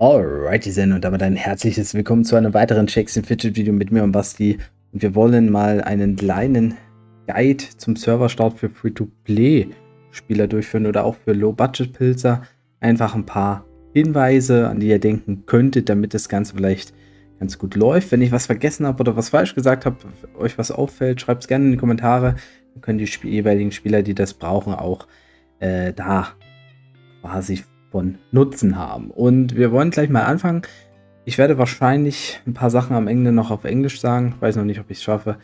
Alrighty then und damit ein herzliches Willkommen zu einem weiteren Shakes and Fidget Video mit mir und Basti. Und wir wollen mal einen kleinen Guide zum Serverstart für Free-to-Play-Spieler durchführen oder auch für Low-Budget-Pilzer. Einfach ein paar Hinweise, an die ihr denken könntet, damit das Ganze vielleicht ganz gut läuft. Wenn ich was vergessen habe oder was falsch gesagt habe, euch was auffällt, schreibt es gerne in die Kommentare. Dann können die jeweiligen Spieler, die das brauchen, auch da quasi von Nutzen haben. Und wir wollen gleich mal anfangen. Ich werde wahrscheinlich ein paar Sachen am Ende noch auf Englisch sagen. Ich weiß noch nicht, ob ich es schaffe.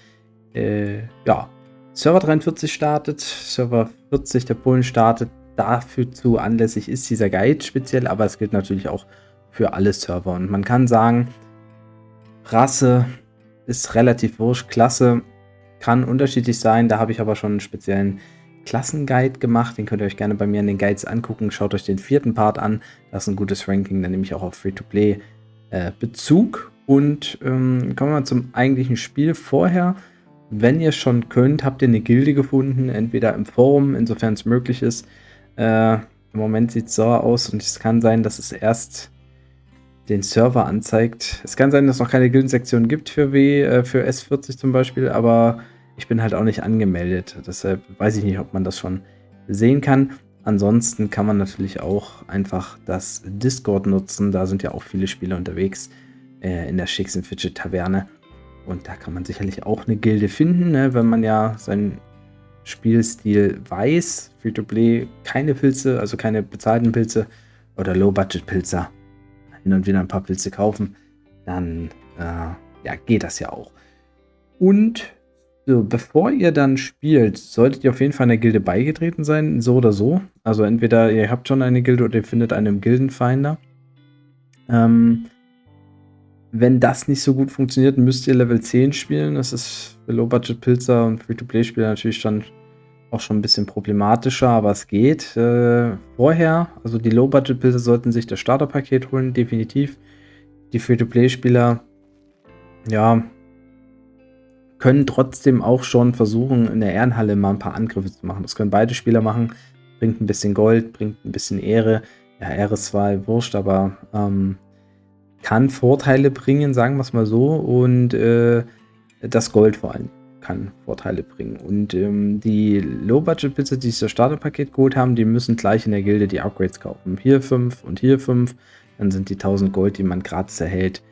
Ja, Server 43 startet, Server 40 der Polen startet. Dafür zu anlässlich ist dieser Guide speziell, aber es gilt natürlich auch für alle Server. Und man kann sagen, Rasse ist relativ wurscht, Klasse kann unterschiedlich sein. Da habe ich aber schon einen speziellen Klassenguide gemacht. Den könnt ihr euch gerne bei mir in den Guides angucken. Schaut euch den 4. Part an. Das ist ein gutes Ranking. Dann nehme ich auch auf Free-to-Play Bezug. Und kommen wir mal zum eigentlichen Spiel. Vorher, wenn ihr schon könnt, habt ihr eine Gilde gefunden. Entweder im Forum, insofern es möglich ist. Im Moment sieht es so aus und es kann sein, dass es erst den Server anzeigt. Es kann sein, dass es noch keine Gildensektion gibt für für S40 zum Beispiel, aber ich bin halt auch nicht angemeldet. Deshalb weiß ich nicht, ob man das schon sehen kann. Ansonsten kann man natürlich auch einfach das Discord nutzen. Da sind ja auch viele Spieler unterwegs in der Shakes and Fidget Taverne. Und da kann man sicherlich auch eine Gilde finden, ne, wenn man ja seinen Spielstil weiß. Free-to-Play, keine Pilze, also keine bezahlten Pilze oder Low-Budget-Pilzer. Hin und wieder ein paar Pilze kaufen, dann ja, geht das ja auch. Und so, bevor ihr dann spielt, solltet ihr auf jeden Fall einer Gilde beigetreten sein, so oder so. Also entweder ihr habt schon eine Gilde oder ihr findet einen im Gildenfinder. Wenn das nicht so gut funktioniert, müsst ihr Level 10 spielen. Das ist für Low-Budget-Pilzer und Free-to-Play-Spieler natürlich schon ein bisschen problematischer, aber es geht. Vorher, also die Low-Budget-Pilzer sollten sich das Starterpaket holen, definitiv. Die Free-to-Play-Spieler, ja, können trotzdem auch schon versuchen, in der Ehrenhalle mal ein paar Angriffe zu machen. Das können beide Spieler machen. Bringt ein bisschen Gold, bringt ein bisschen Ehre. Ja, Ehre ist zwar wurscht, aber kann Vorteile bringen, sagen wir es mal so. Und das Gold vor allem kann Vorteile bringen. Und die Low-Budget-Pilze, die sich das Starterpaket geholt haben, die müssen gleich in der Gilde die Upgrades kaufen. Hier 5 und hier 5. Dann sind die 1000 Gold, die man gratis erhält,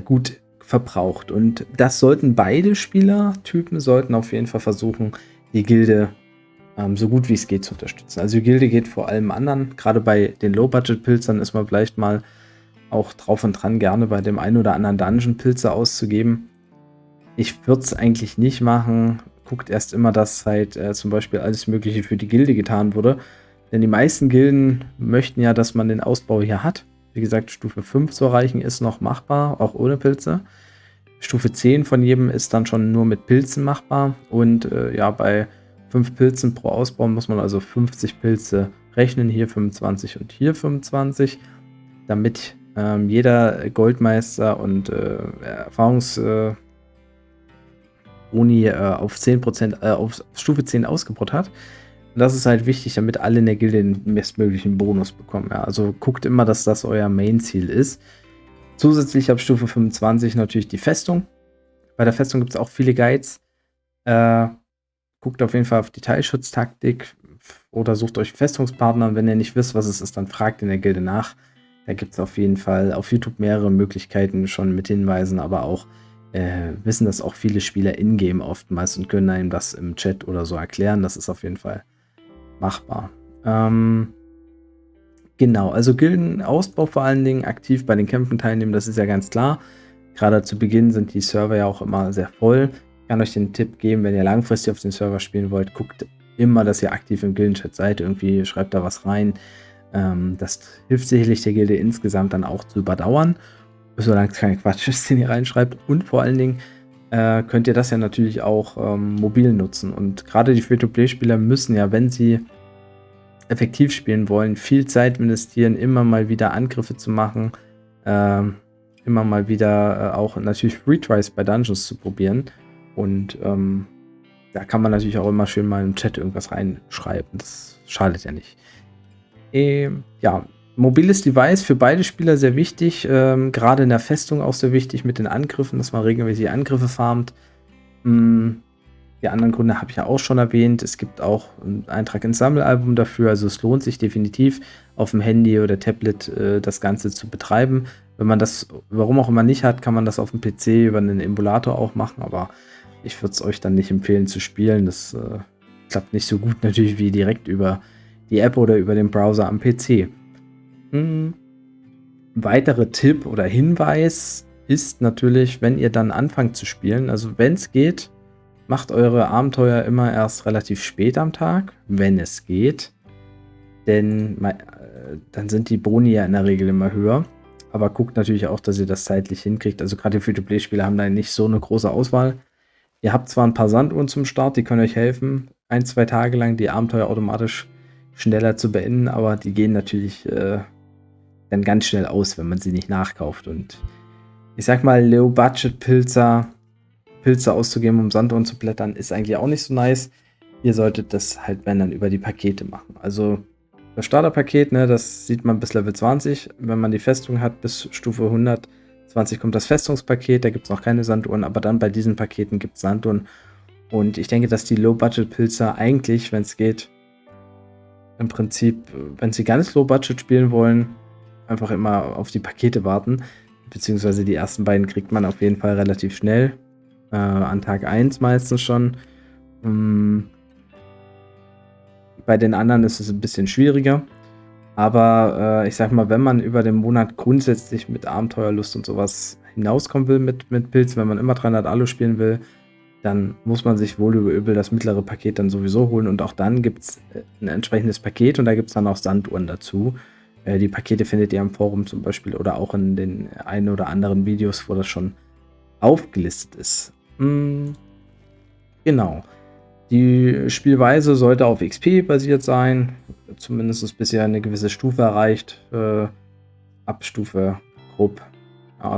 gut verbraucht. Und das sollten beide Spielertypen sollten auf jeden Fall versuchen, die Gilde so gut wie es geht zu unterstützen. Also die Gilde geht vor allem anderen. Gerade bei den Low-Budget-Pilzern ist man vielleicht mal auch drauf und dran, gerne bei dem einen oder anderen Dungeon Pilze auszugeben. Ich würde es eigentlich nicht machen. Guckt erst immer, dass halt zum Beispiel alles Mögliche für die Gilde getan wurde. Denn die meisten Gilden möchten ja, dass man den Ausbau hier hat. Wie gesagt, Stufe 5 zu erreichen ist noch machbar, auch ohne Pilze. Stufe 10 von jedem ist dann schon nur mit Pilzen machbar. Und ja, bei 5 Pilzen pro Ausbau muss man also 50 Pilze rechnen. Hier 25 und hier 25. Damit jeder Goldmeister und Erfahrungsboni auf 10%, auf Stufe 10 ausgebaut hat. Und das ist halt wichtig, damit alle in der Gilde den bestmöglichen Bonus bekommen. Ja. Also guckt immer, dass das euer Main-Ziel ist. Zusätzlich ab Stufe 25 natürlich die Festung. Bei der Festung gibt es auch viele Guides. Guckt auf jeden Fall auf die Teilschutztaktik oder sucht euch Festungspartner. Und wenn ihr nicht wisst, was es ist, dann fragt in der Gilde nach. Da gibt es auf jeden Fall auf YouTube mehrere Möglichkeiten schon mit Hinweisen, aber auch wissen das auch viele Spieler in-game oftmals und können einem das im Chat oder so erklären. Das ist auf jeden Fall machbar. Genau, also Gildenausbau vor allen Dingen, aktiv bei den Kämpfen teilnehmen, das ist ja ganz klar. Gerade zu Beginn sind die Server ja auch immer sehr voll. Ich kann euch den Tipp geben, wenn ihr langfristig auf den Server spielen wollt, guckt immer, dass ihr aktiv im Gildenchat seid. Irgendwie schreibt da was rein. Das hilft sicherlich der Gilde insgesamt dann auch zu überdauern, solange es kein Quatsch ist, den ihr reinschreibt. Und vor allen Dingen könnt ihr das ja natürlich auch mobil nutzen. Und gerade die Free-to-Play-Spieler müssen ja, wenn sie effektiv spielen wollen, viel Zeit investieren, immer mal wieder Angriffe zu machen, immer mal wieder auch natürlich Free-Tries bei Dungeons zu probieren. Und da kann man natürlich auch immer schön mal im Chat irgendwas reinschreiben. Das schadet ja nicht. Ja, Mobiles Device für beide Spieler sehr wichtig, gerade in der Festung auch sehr wichtig mit den Angriffen, dass man regelmäßig Angriffe farmt. Die anderen Gründe habe ich ja auch schon erwähnt. Es gibt auch einen Eintrag ins Sammelalbum dafür, also es lohnt sich definitiv auf dem Handy oder Tablet das Ganze zu betreiben. Wenn man das, warum auch immer nicht hat, kann man das auf dem PC über einen Emulator auch machen, aber ich würde es euch dann nicht empfehlen zu spielen. Das klappt nicht so gut natürlich wie direkt über die App oder über den Browser am PC. Weitere Tipp oder Hinweis ist natürlich, wenn ihr dann anfangt zu spielen, also wenn es geht, macht eure Abenteuer immer erst relativ spät am Tag, wenn es geht, denn dann sind die Boni ja in der Regel immer höher. Aber guckt natürlich auch, dass ihr das zeitlich hinkriegt. Also gerade die Free-to-Play-Spieler haben da nicht so eine große Auswahl. Ihr habt zwar ein paar Sanduhren zum Start, die können euch helfen, 1-2 Tage lang die Abenteuer automatisch schneller zu beenden, aber die gehen natürlich dann ganz schnell aus, wenn man sie nicht nachkauft. Und ich sag mal, Low-Budget-Pilze auszugeben, um Sanduhren zu blättern, ist eigentlich auch nicht so nice. Ihr solltet das halt, wenn dann, über die Pakete machen. Also das Starterpaket, ne, das sieht man bis Level 20. Wenn man die Festung hat, bis Stufe 120 kommt das Festungspaket. Da gibt es noch keine Sanduhren, aber dann bei diesen Paketen gibt es Sanduhren. Und ich denke, dass die Low-Budget-Pilzer eigentlich, wenn es geht, im Prinzip, wenn sie ganz Low-Budget spielen wollen, einfach immer auf die Pakete warten. Beziehungsweise die ersten beiden kriegt man auf jeden Fall relativ schnell. An Tag 1 meistens schon. Bei den anderen ist es ein bisschen schwieriger. Aber ich sag mal, wenn man über den Monat grundsätzlich mit Abenteuerlust und sowas hinauskommen will mit Pilzen, wenn man immer 300 Alu spielen will, dann muss man sich wohl über übel das mittlere Paket dann sowieso holen. Und auch dann gibt es ein entsprechendes Paket und da gibt es dann auch Sanduhren dazu. Die Pakete findet ihr im Forum zum Beispiel oder auch in den ein oder anderen Videos, wo das schon aufgelistet ist. Genau. Die Spielweise sollte auf XP basiert sein. Zumindest ist bisher eine gewisse Stufe erreicht. Ab Stufe grob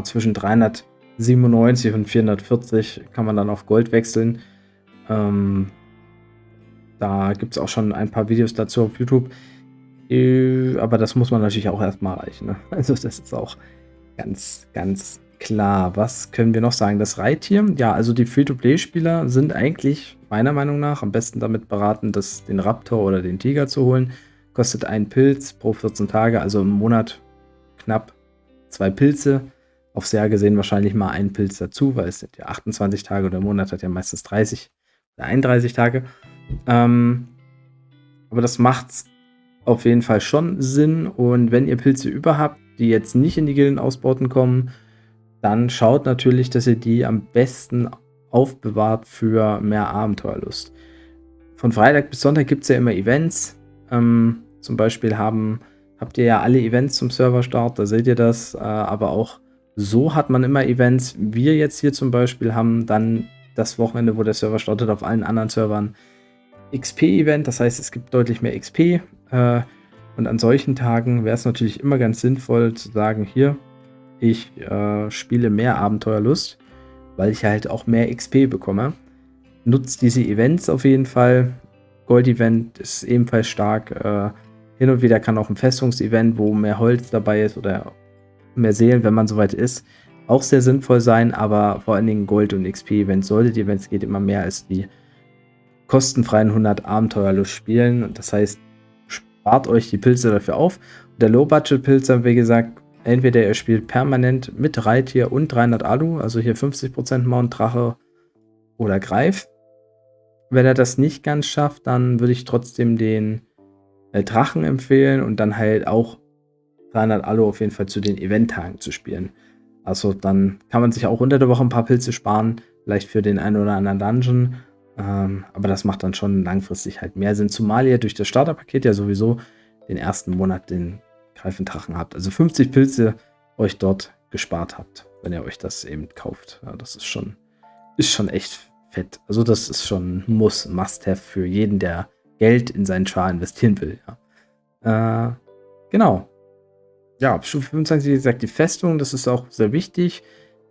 zwischen 397 und 440 kann man dann auf Gold wechseln. Da gibt es auch schon ein paar Videos dazu auf YouTube. Aber das muss man natürlich auch erstmal erreichen. Ne? Also das ist auch ganz, ganz klar. Was können wir noch sagen? Das Reittier, ja, also die Free-to-Play-Spieler sind eigentlich meiner Meinung nach am besten damit beraten, den Raptor oder den Tiger zu holen. Kostet ein Pilz pro 14 Tage, also im Monat knapp 2 Pilze. Aufs Jahr gesehen wahrscheinlich mal ein Pilz dazu, weil es sind ja 28 Tage und der Monat hat ja meistens 30 oder 31 Tage. Aber das macht's auf jeden Fall schon Sinn. Und wenn ihr Pilze über habt, die jetzt nicht in die Gildenausbauten kommen, dann schaut natürlich, dass ihr die am besten aufbewahrt für mehr Abenteuerlust. Von Freitag bis Sonntag gibt es ja immer Events. Zum Beispiel habt ihr ja alle Events zum Serverstart, da seht ihr das. Aber auch so hat man immer Events. Wir jetzt hier zum Beispiel haben dann das Wochenende, wo der Server startet, auf allen anderen Servern XP-Event. Das heißt, es gibt deutlich mehr XP. Und an solchen Tagen wäre es natürlich immer ganz sinnvoll zu sagen, hier, ich spiele mehr Abenteuerlust, weil ich halt auch mehr XP bekomme. Nutzt diese Events auf jeden Fall. Gold-Event ist ebenfalls stark. Hin und wieder kann auch ein Festungsevent, wo mehr Holz dabei ist oder mehr Seelen, wenn man soweit ist, auch sehr sinnvoll sein. Aber vor allen Dingen Gold- und XP-Events solltet ihr, wenn es geht, immer mehr als die kostenfreien 100 Abenteuerlust spielen. Und das heißt, spart euch die Pilze dafür auf. Und der Low-Budget-Pilzer, wie gesagt, entweder ihr spielt permanent mit Reittier und 300 Alu, also hier 50% Mount, Drache oder Greif. Wenn er das nicht ganz schafft, dann würde ich trotzdem den Drachen empfehlen und dann halt auch 300 Alu auf jeden Fall zu den Event-Tagen zu spielen. Also dann kann man sich auch unter der Woche ein paar Pilze sparen, vielleicht für den einen oder anderen Dungeon. Aber das macht dann schon langfristig halt mehr Sinn, zumal ihr durch das Starterpaket ja sowieso den ersten Monat den Greifendrachen habt. Also 50 Pilze euch dort gespart habt, wenn ihr euch das eben kauft. Ja, das ist schon echt fett. Also das ist schon ein Must-Have für jeden, der Geld in seinen Char investieren will. Ja. Genau. Ja, ab Stufe 25, wie gesagt, die Festung, das ist auch sehr wichtig.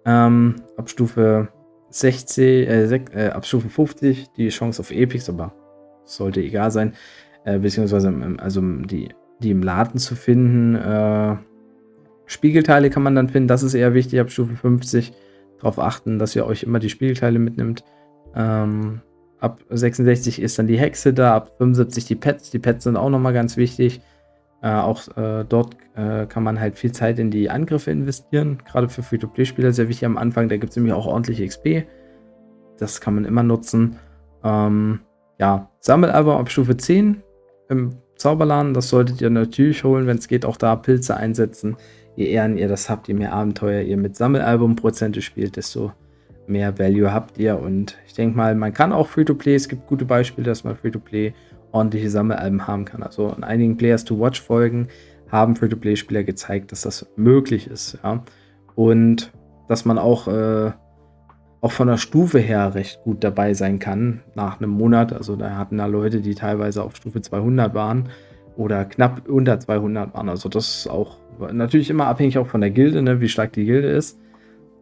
Ab Stufe ab Stufe 50 die Chance auf Epics, aber sollte egal sein. Beziehungsweise also die die im Laden zu finden. Spiegelteile kann man dann finden, das ist eher wichtig, ab Stufe 50 darauf achten, dass ihr euch immer die Spiegelteile mitnimmt. Ab 66 ist dann die Hexe da, ab 75 die Pets. Die Pets sind auch nochmal ganz wichtig. Dort kann man halt viel Zeit in die Angriffe investieren, gerade für Free-to-Play-Spieler sehr wichtig am Anfang, da gibt es nämlich auch ordentlich XP. Das kann man immer nutzen. Ja, Sammelalbum ab Stufe 10 im Zauberladen, das solltet ihr natürlich holen, wenn es geht, auch da Pilze einsetzen. Je eher ihr das habt, je mehr Abenteuer ihr mit Sammelalbum-Prozente spielt, desto mehr Value habt ihr. Und ich denke mal, man kann auch Free-to-Play, es gibt gute Beispiele, dass man Free-to-Play ordentliche Sammelalben haben kann. Also in einigen Players-to-Watch-Folgen haben Free-to-Play-Spieler gezeigt, dass das möglich ist. Ja? Und dass man auch von der Stufe her recht gut dabei sein kann nach einem Monat. Also da hatten da Leute, die teilweise auf Stufe 200 waren oder knapp unter 200 waren. Also das ist auch natürlich immer abhängig auch von der Gilde, ne, wie stark die Gilde ist.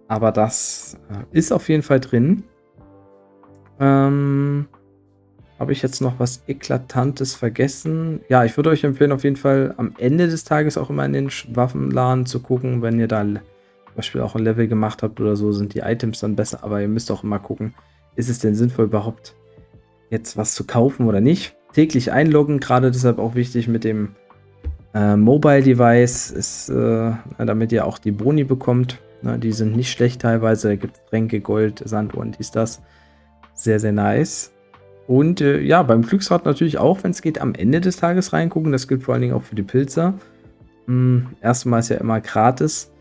Aber das ist auf jeden Fall drin. Habe ich jetzt noch was Eklatantes vergessen? Ja, ich würde euch empfehlen, auf jeden Fall am Ende des Tages auch immer in den Waffenladen zu gucken, wenn ihr da zum Beispiel auch ein Level gemacht habt oder so, sind die Items dann besser. Aber ihr müsst auch immer gucken, ist es denn sinnvoll überhaupt jetzt was zu kaufen oder nicht? Täglich einloggen, gerade deshalb auch wichtig mit dem Mobile Device, ist, damit ihr auch die Boni bekommt. Na, die sind nicht schlecht teilweise, da gibt es Tränke, Gold, Sanduhren, dies, das. Sehr, sehr nice. Und ja, beim Glücksrad natürlich auch, wenn es geht, am Ende des Tages reingucken. Das gilt vor allen Dingen auch für die Pilze. Erstmal ist ja immer gratis.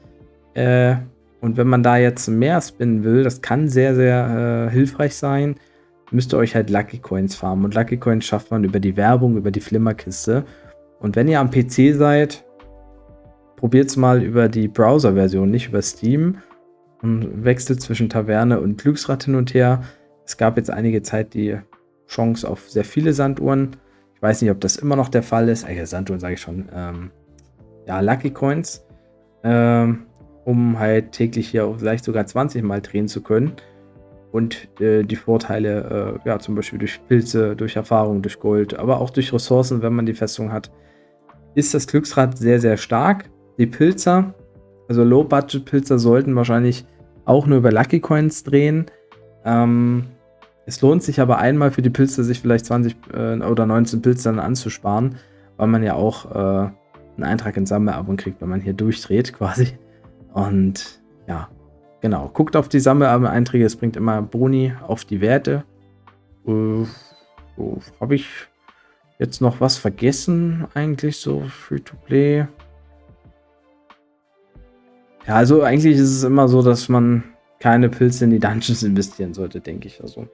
Und wenn man da jetzt mehr spinnen will, das kann sehr, sehr hilfreich sein, müsst ihr euch halt Lucky Coins farmen. Und Lucky Coins schafft man über die Werbung, über die Flimmerkiste. Und wenn ihr am PC seid, probiert es mal über die Browser-Version, nicht über Steam. Und wechselt zwischen Taverne und Glücksrad hin und her. Es gab jetzt einige Zeit die Chance auf sehr viele Sanduhren. Ich weiß nicht, ob das immer noch der Fall ist. Sanduhren sage ich schon. Ja, Lucky Coins. Um halt täglich hier auch vielleicht sogar 20 Mal drehen zu können. Und die Vorteile, ja, zum Beispiel durch Pilze, durch Erfahrung, durch Gold, aber auch durch Ressourcen, wenn man die Festung hat, ist das Glücksrad sehr, sehr stark. Die Pilzer, also Low-Budget-Pilzer, sollten wahrscheinlich auch nur über Lucky Coins drehen. Es lohnt sich aber einmal für die Pilze, sich vielleicht 20 oder 19 Pilze dann anzusparen, weil man ja auch einen Eintrag ins Sammelalbum kriegt, wenn man hier durchdreht quasi. Und ja, genau. Guckt auf die Sammelalbum-Einträge, es bringt immer Boni auf die Werte. Habe ich jetzt noch was vergessen eigentlich so Free-to-Play? Ja, also eigentlich ist es immer so, dass man keine Pilze in die Dungeons investieren sollte, denke ich. Also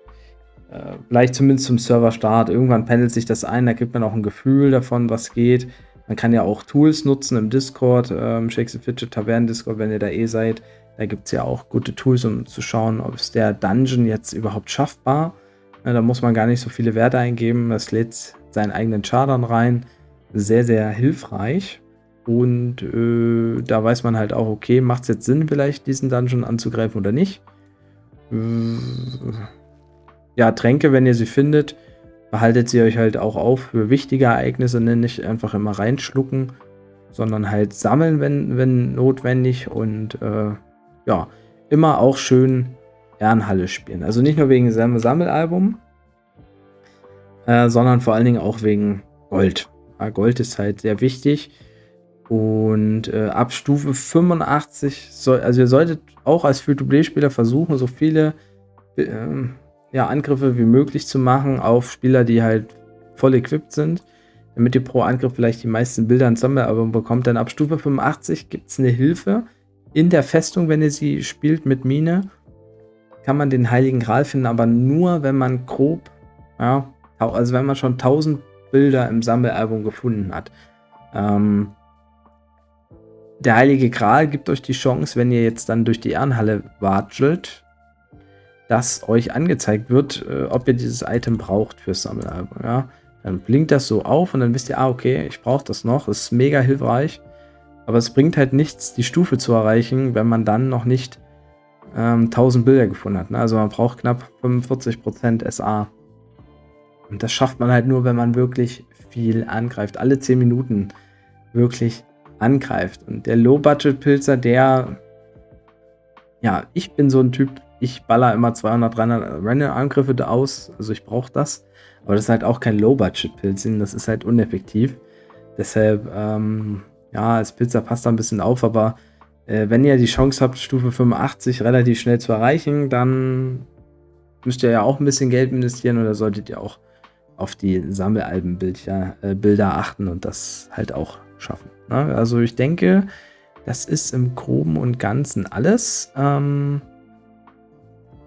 vielleicht zumindest zum Serverstart. Irgendwann pendelt sich das ein, da kriegt man auch ein Gefühl davon, was geht. Man kann ja auch Tools nutzen im Discord, Shakes and Fidget Tavern Discord, wenn ihr da seid. Da gibt es ja auch gute Tools, um zu schauen, ob es der Dungeon jetzt überhaupt schaffbar. Da muss man gar nicht so viele Werte eingeben. Das lädt seinen eigenen Char rein. Sehr, sehr hilfreich. Und da weiß man halt auch, okay, macht es jetzt Sinn, vielleicht diesen Dungeon anzugreifen oder nicht. Ja, Tränke, wenn ihr sie findet, behaltet sie euch halt auch auf für wichtige Ereignisse, nicht einfach immer reinschlucken, sondern halt sammeln, wenn notwendig. Und ja, immer auch schön Ehrenhalle spielen. Also nicht nur wegen Sammelalbum, sondern vor allen Dingen auch wegen Gold. Ja, Gold ist halt sehr wichtig. Und ab Stufe 85, also ihr solltet auch als Free-to-Play-Spieler versuchen, so viele Angriffe wie möglich zu machen auf Spieler, die halt voll equipped sind, damit ihr pro Angriff vielleicht die meisten Bilder ins Sammelalbum bekommt. Dann ab Stufe 85 gibt es eine Hilfe in der Festung, wenn ihr sie spielt mit Mine, kann man den Heiligen Gral finden, aber nur, wenn man grob, ja, also wenn man schon 1000 Bilder im Sammelalbum gefunden hat. Der Heilige Gral gibt euch die Chance, wenn ihr jetzt dann durch die Ehrenhalle watschelt, dass euch angezeigt wird, ob ihr dieses Item braucht fürs Sammelalbum. Ja? Dann blinkt das so auf und dann wisst ihr, okay, ich brauche das noch. Das ist mega hilfreich. Aber es bringt halt nichts, die Stufe zu erreichen, wenn man dann noch nicht 1000 Bilder gefunden hat. Ne? Also man braucht knapp 45% SA. Und das schafft man halt nur, wenn man wirklich viel angreift. Alle 10 Minuten wirklich angreift. Und der Low-Budget-Pilzer, ich bin so ein Typ, ich baller immer 200, 300 Random-Angriffe aus, also ich brauche das. Aber das ist halt auch kein Low-Budget-Pilzing, das ist halt uneffektiv. Deshalb, als Pilzer passt da ein bisschen auf, aber wenn ihr die Chance habt, Stufe 85 relativ schnell zu erreichen, dann müsst ihr ja auch ein bisschen Geld investieren oder solltet ihr auch auf die Sammelalbenbilder achten und das halt auch schaffen. Ne? Also ich denke, das ist im Groben und Ganzen alles.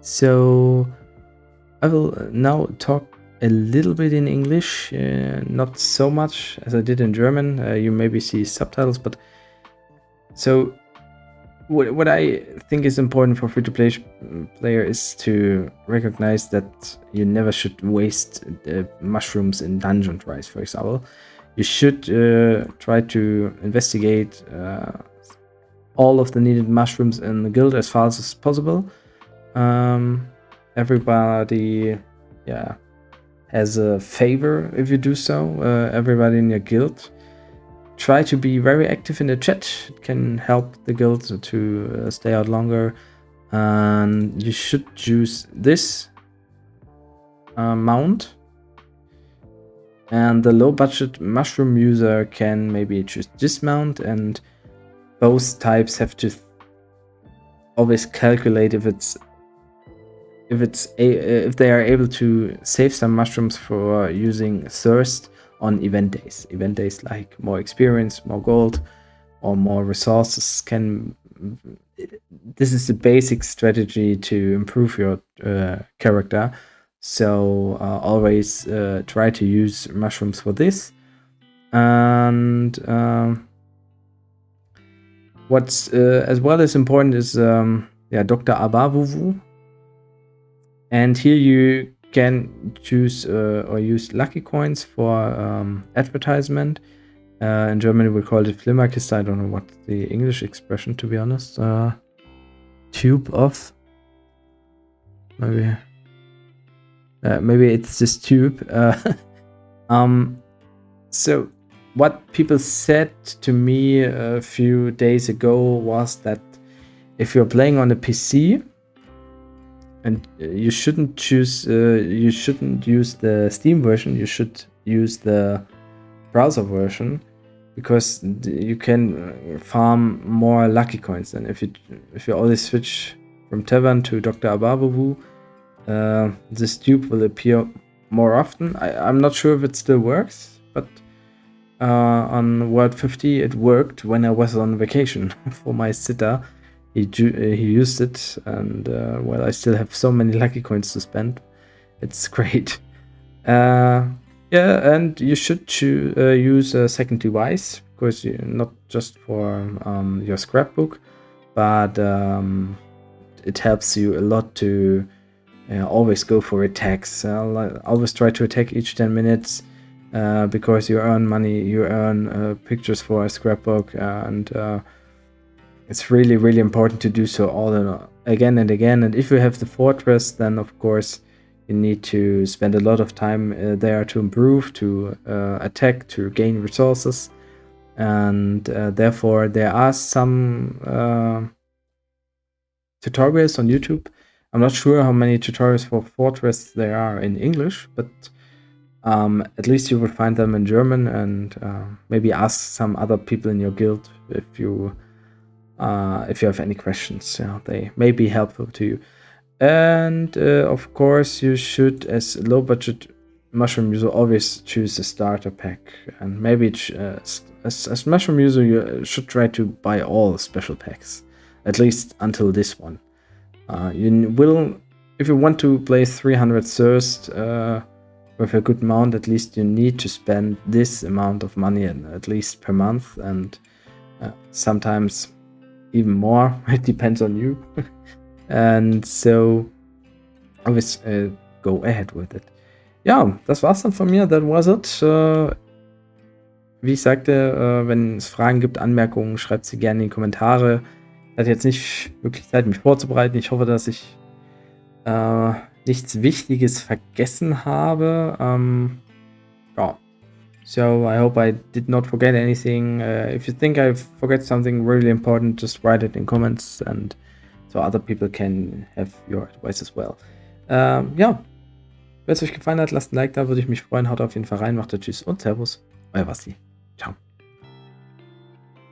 So I will now talk a little bit in English, not so much as I did in German. You maybe see subtitles, but so what I think is important for free-to-play player is to recognize that you never should waste mushrooms in dungeon tries, for example. You should try to investigate all of the needed mushrooms in the guild as fast as possible. Everybody, has a favor if you do so. Everybody in your guild. Try to be very active in the chat. It can help the guild to stay out longer. And you should choose this mount. And the low budget mushroom user can maybe choose this mount, and both types have to always calculate if they are able to save some mushrooms for using thirst on event days. Event days like more experience, more gold, or more resources this is the basic strategy to improve your character. So always try to use mushrooms for this. And what's as well as important is Dr. Abavuvu. And here you can choose or use lucky coins for advertisement. In Germany we call it Flimmerkiste. I don't know what the English expression, to be honest. Tube of. Maybe it's this tube. So what people said to me a few days ago was that if you're playing on a PC, and you shouldn't use the Steam version, you should use the browser version, because you can farm more lucky coins. And if you always switch from Tavern to Dr. Abavuvu, this tube will appear more often. I'm not sure if it still works, but on World 50 it worked when I was on vacation for my sitter. He used it, and I still have so many lucky coins to spend. It's great. And you should use a second device, because not just for your scrapbook, but it helps you a lot to always go for attacks. Always try to attack each 10 minutes, because you earn money, you earn pictures for a scrapbook, and it's really, really important to do so again and again. And if you have the fortress, then of course you need to spend a lot of time there to improve, to attack, to gain resources. And therefore there are some tutorials on YouTube. I'm not sure how many tutorials for fortress there are in English, but at least you will find them in German, and maybe ask some other people in your guild if you have any questions. They may be helpful to you. And of course you should, as low budget mushroom user, always choose a starter pack. And maybe as mushroom user you should try to buy all special packs, at least until this one. If you want to play 300 thirst with a good mount, at least you need to spend this amount of money at least per month, and sometimes even more. It depends on you. And so always go ahead with it. Ja, das war's dann von mir. That was it. Wie ich sagte, wenn es Fragen gibt, Anmerkungen, schreibt sie gerne in die Kommentare. Ich hatte jetzt nicht wirklich Zeit, mich vorzubereiten. Ich hoffe, dass ich nichts Wichtiges vergessen habe. So I hope I did not forget anything. If you think I forget something really important, just write it in comments, and so other people can have your advice as well. Ja, wenn es euch gefallen hat, lasst ein Like da, würde ich mich freuen. Haut auf jeden Fall rein, macht Tschüss und Servus, euer Basti.